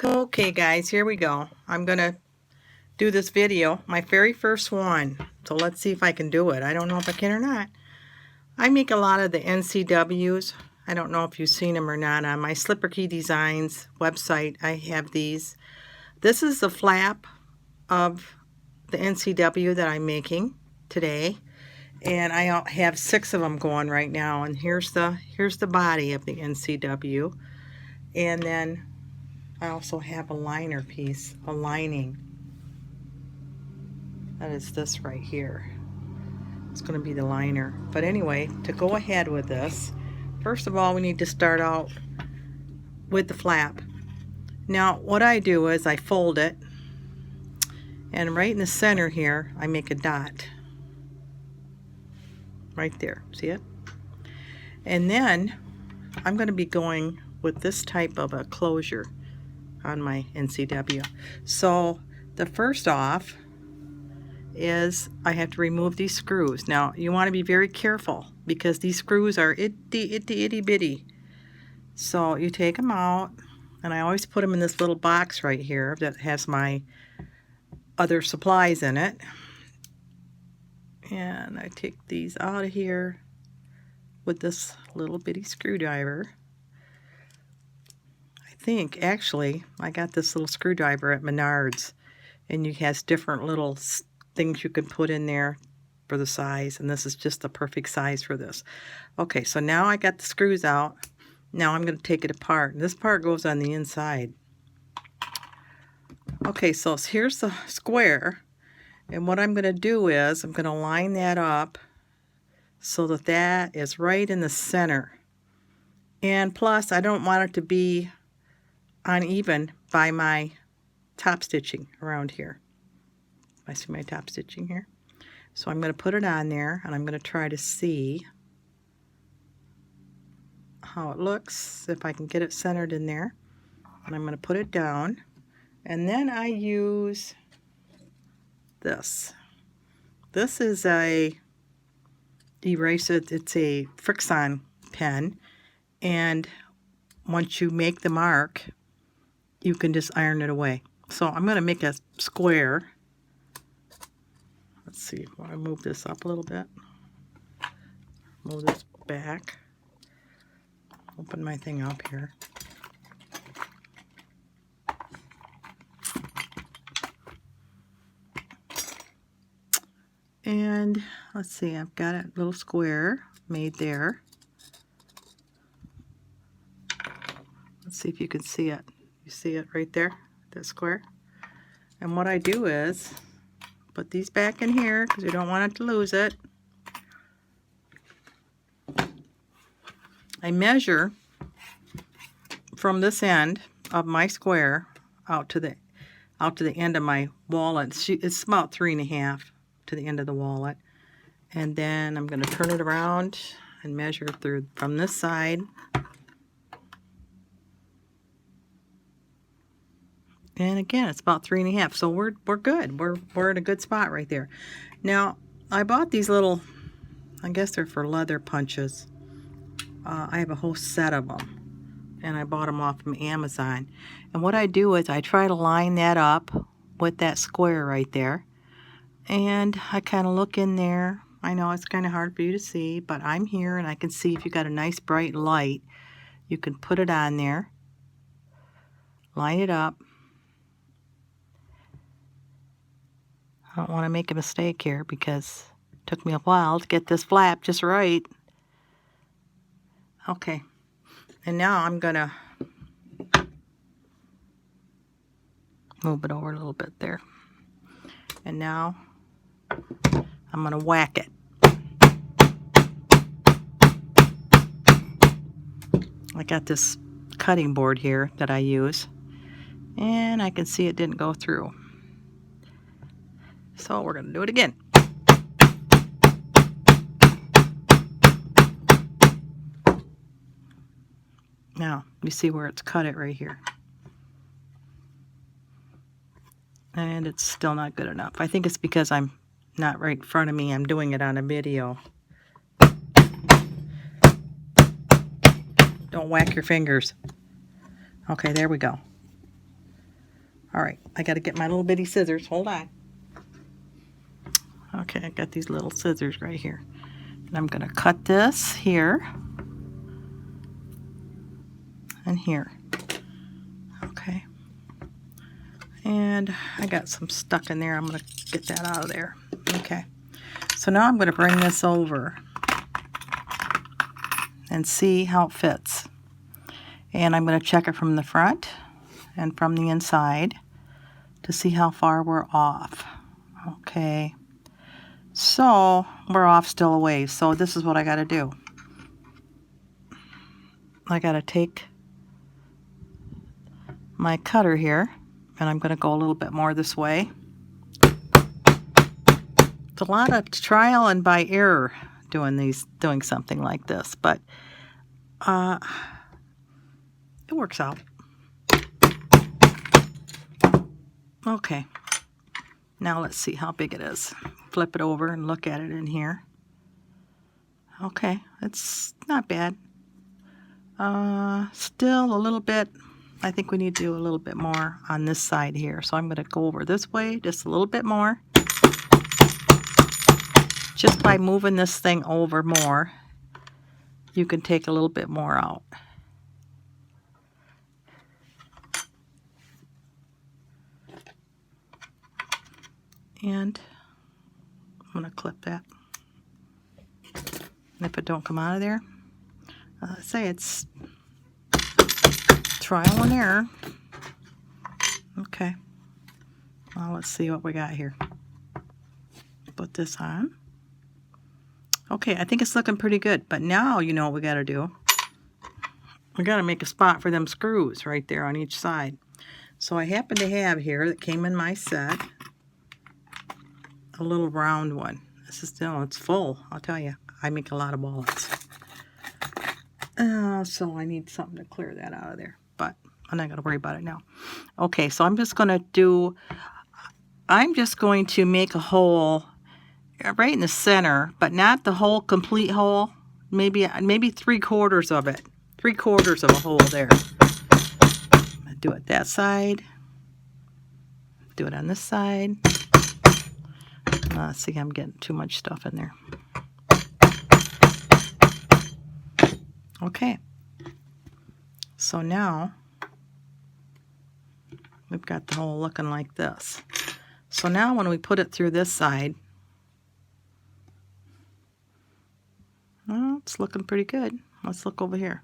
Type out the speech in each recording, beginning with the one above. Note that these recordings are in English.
Okay guys, here we go. I'm gonna do this video, my very first one. So let's see if I can do it. I don't know if I can or not. I make a lot of the NCWs. I don't know if you've seen them or not. On my Slipper Key Designs website, I have these. This is the flap of the NCW that I'm making today. And I have 6 of them going right now. And here's the body of the NCW. And then I also have a liner piece, a lining. That is this right here. It's going to be the liner. But anyway, to go ahead with this, first of all, we need to start out with the flap. Now, what I do is I fold it, and right in the center here, I make a dot. Right there. See it? And then I'm going to be going with this type of a closure on my NCW. So the first off is I have to remove these screws. Now you want to be very careful because these screws are itty bitty. So you take them out, and I always put them in this little box right here that has my other supplies in it. And I take these out of here with this little bitty screwdriver. I think actually I got this little screwdriver at Menards, and it has different little things you can put in there for the size, and this is just the perfect size for this. Okay, so now I got the screws out. Now I'm going to take it apart, and this part goes on the inside. Okay, so here's the square, and what I'm going to do is I'm going to line that up so that that is right in the center. And plus, I don't want it to be uneven by my top stitching around here. I see my top stitching here. So I'm going to put it on there, and I'm going to try to see how it looks, if I can get it centered in there. And I'm going to put it down, and then I use this. This is a eraser. It's a Frixon pen, and once you make the mark, you can just iron it away. So I'm going to make a square. Let's see, I want to move this up a little bit. Move this back. Open my thing up here. And let's see, I've got a little square made there. Let's see if you can see it. You see it right there, that square? And what I do is put these back in here because we don't want it to lose it. I measure from this end of my square out to the end of my wallet. It's about 3.5 to the end of the wallet. And then I'm going to turn it around and measure through from this side. And again, it's about 3.5. So we're good. We're in a good spot right there. Now, I bought these little, I guess they're for leather punches. I have a whole set of them, and I bought them off from Amazon. And what I do is I try to line that up with that square right there, and I kind of look in there. I know it's kind of hard for you to see, but I'm here, and I can see if you got a nice bright light, you can put it on there, line it up. I don't want to make a mistake here because it took me a while to get this flap just right. Okay, and now I'm gonna move it over a little bit there. And now I'm gonna whack it. I got this cutting board here that I use, and I can see it didn't go through. So we're gonna do it again. Now, you see where it's cut it right here. And it's still not good enough. I think it's because I'm not right in front of me. I'm doing it on a video. Don't whack your fingers. Okay, there we go. All right, I got to get my little bitty scissors. Hold on. Okay, I got these little scissors right here. And I'm going to cut this here and here. Okay. And I got some stuck in there. I'm going to get that out of there. Okay. So now I'm going to bring this over and see how it fits. And I'm going to check it from the front and from the inside to see how far we're off. Okay. So we're off still a ways. So this is what I got to do. I got to take my cutter here, and I'm going to go a little bit more this way. It's a lot of trial and by error doing something like this, but it works out. Okay, now let's see how big it is. Flip it over and look at it in here. Okay, it's not bad. Still a little bit. I think we need to do a little bit more on this side here. So I'm going to go over this way just a little bit more. Just by moving this thing over more, you can take a little bit more out. And I'm going to clip that. And if it don't come out of there, say it's trial and error. Okay. Well, let's see what we got here. Put this on. Okay, I think it's looking pretty good. But now you know what we got to do. We got to make a spot for them screws right there on each side. So I happen to have here, that came in my set, a little round one. This is still, it's full, I'll tell you. I make a lot of wallets. So I need something to clear that out of there. But I'm not going to worry about it now. Okay, so I'm just going to make a hole right in the center, but not the whole complete hole. Maybe 3/4 of it. 3/4 of a hole there. Do it that side. Do it on this side. See, I'm getting too much stuff in there. Okay. So now we've got the hole looking like this. So now when we put it through this side, well, it's looking pretty good. Let's look over here.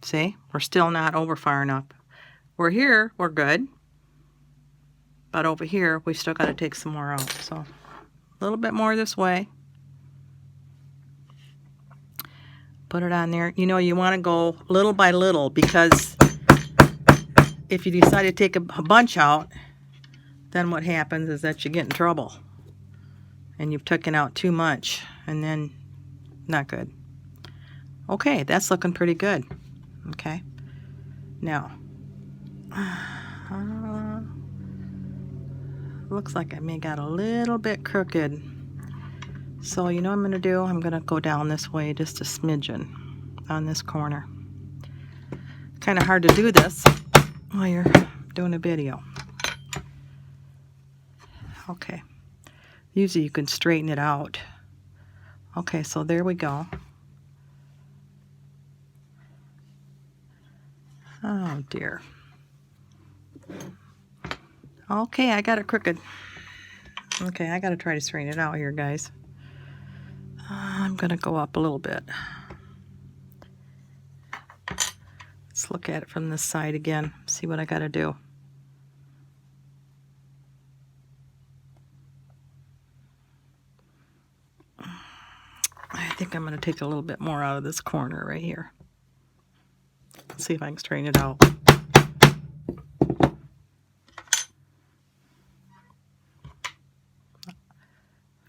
See, we're still not over far enough. We're here, we're good. But over here, we still got to take some more out. So a little bit more this way. Put it on there. You know, you want to go little by little, because if you decide to take a bunch out, then what happens is that you get in trouble. And you've taken out too much, and then not good. Okay, that's looking pretty good. Okay. Now, looks like I may got a little bit crooked. So you know what I'm going to do? I'm going to go down this way just a smidgen on this corner. Kind of hard to do this while you're doing a video. Okay. Usually you can straighten it out. Okay, so there we go. Oh dear. Okay, I got it crooked. Okay, I got to try to straighten it out here, guys. I'm going to go up a little bit. Let's look at it from this side again. See what I got to do. I think I'm going to take a little bit more out of this corner right here. Let's see if I can straighten it out.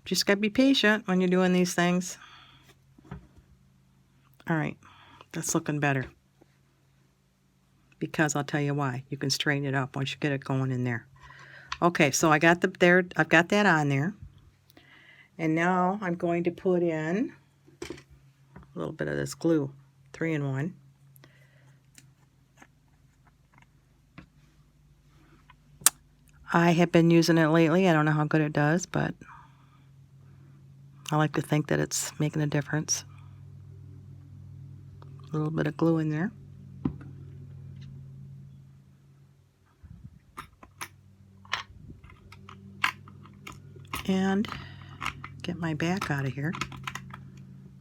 Just got to be patient when you're doing these things. All right, that's looking better. Because I'll tell you why. You can straighten it up once you get it going in there. Okay, so I got I've got that on there. And now I'm going to put in a little bit of this glue, 3-in-1. I have been using it lately. I don't know how good it does, but I like to think that it's making a difference. A little bit of glue in there. And get my back out of here.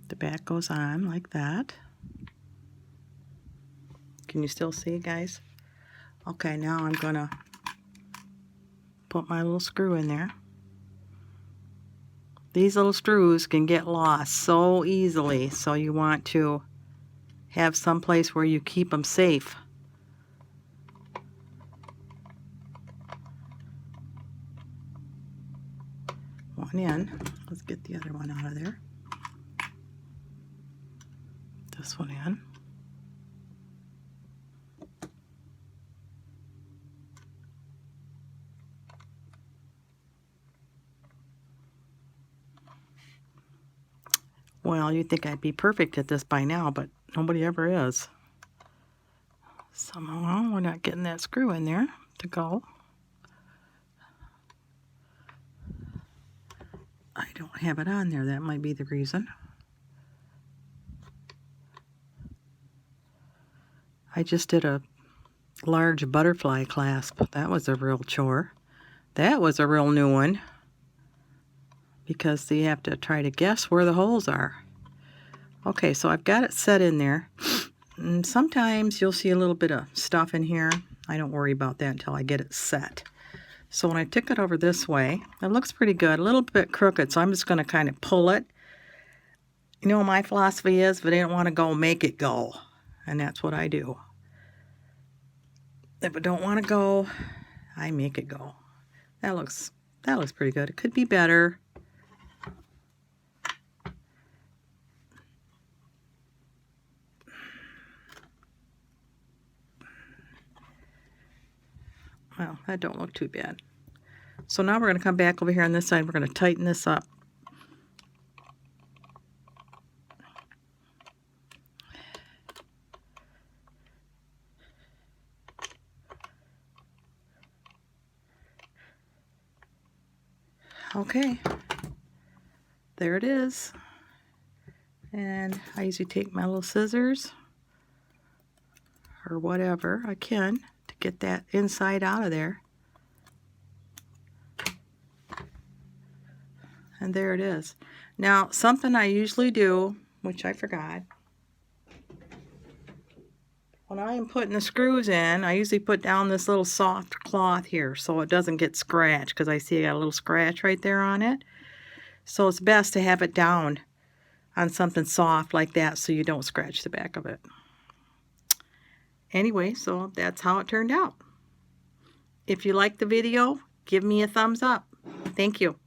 The back goes on like that. Can you still see, guys? Okay, now I'm gonna put my little screw in there. These little screws can get lost so easily, so you want to have some place where you keep them safe. One in. Let's get the other one out of there. This one in. Well, you'd think I'd be perfect at this by now, but nobody ever is. Somehow we're not getting that screw in there to go. I don't have it on there. That might be the reason. I just did a large butterfly clasp. That was a real chore. That was a real new one, because you have to try to guess where the holes are. Okay, so I've got it set in there. And sometimes you'll see a little bit of stuff in here. I don't worry about that until I get it set. So when I tick it over this way, it looks pretty good. A little bit crooked, so I'm just going to kind of pull it. You know what my philosophy is? If I didn't want to go, make it go. And that's what I do. If I don't want to go, I make it go. That looks pretty good. It could be better. Well, that don't look too bad. So now we're going to come back over here on this side. We're going to tighten this up. Okay, there it is. And I usually take my little scissors or whatever I can to get that inside out of there. And there it is. Now, something I usually do, which I forgot, when I am putting the screws in, I usually put down this little soft cloth here so it doesn't get scratched, because I see I got a little scratch right there on it. So it's best to have it down on something soft like that so you don't scratch the back of it. Anyway, so that's how it turned out. If you liked the video, give me a thumbs up. Thank you.